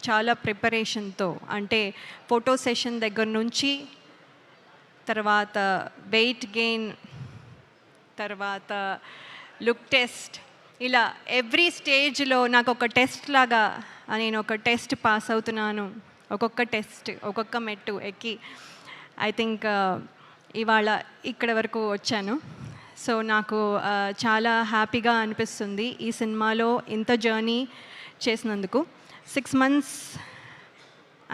చాలా ప్రిపరేషన్తో, అంటే photo session దగ్గర నుంచి తర్వాత వెయిట్ గెయిన్, తర్వాత లుక్ టెస్ట్, ఇలా ఎవ్రీ స్టేజ్లో నాకు ఒక టెస్ట్ లాగా నేను ఒక టెస్ట్ పాస్ అవుతున్నాను. ఒక్కొక్క టెస్ట్, ఒక్కొక్క మెట్టు ఎక్కి ఐ థింక్ ఇవాళ ఇక్కడ వరకు వచ్చాను. సో నాకు చాలా హ్యాపీగా అనిపిస్తుంది ఈ సినిమాలో ఇంత జర్నీ చేసినందుకు. 6 months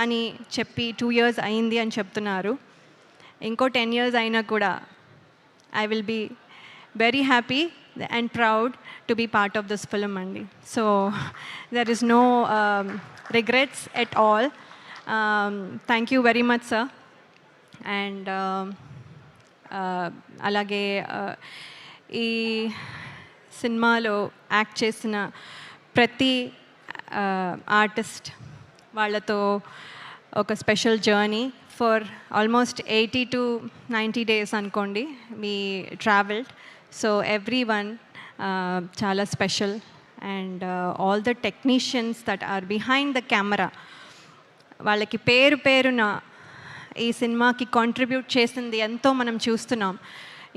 అని చెప్పి 2 years అయింది అని చెప్తున్నారు. ఇంకో 10 years అయినా కూడా I will be very happy and proud to be part of this film andi. So there is no regrets at all. Thank you very much sir. And alage ee సినిమాలో act చేసిన ప్రతి artist వాళ్ళతో ఒక special journey for almost 80 to 90 days అనుకోండి we traveled. So everyone చాలా స్పెషల్. And all the technicians that are behind the camera, వాళ్ళకి పేరు పేరున ఈ సినిమాకి కాంట్రిబ్యూట్ చేసింది ఎంతో మనం చూస్తున్నాం.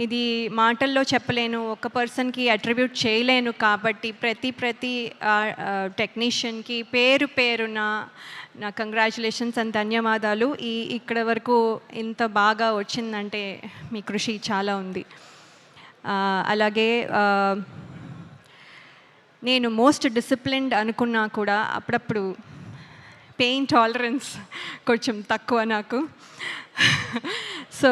ఇది మాటల్లో చెప్పలేను, ఒక పర్సన్కి అట్రిబ్యూట్ చేయలేను. కాబట్టి ప్రతి టెక్నీషియన్కి పేరు పేరున నా కంగ్రాచులేషన్స్ అండ్ ధన్యవాదాలు. ఇక్కడ వరకు ఇంత బాగా వచ్చిందంటే మీ కృషి చాలా ఉంది. అలాగే నేను మోస్ట్ డిసిప్లిన్డ్ అనుకున్నా కూడా అప్పుడప్పుడు పెయిన్ టాలరెన్స్ కొంచెం తక్కువ నాకు. సో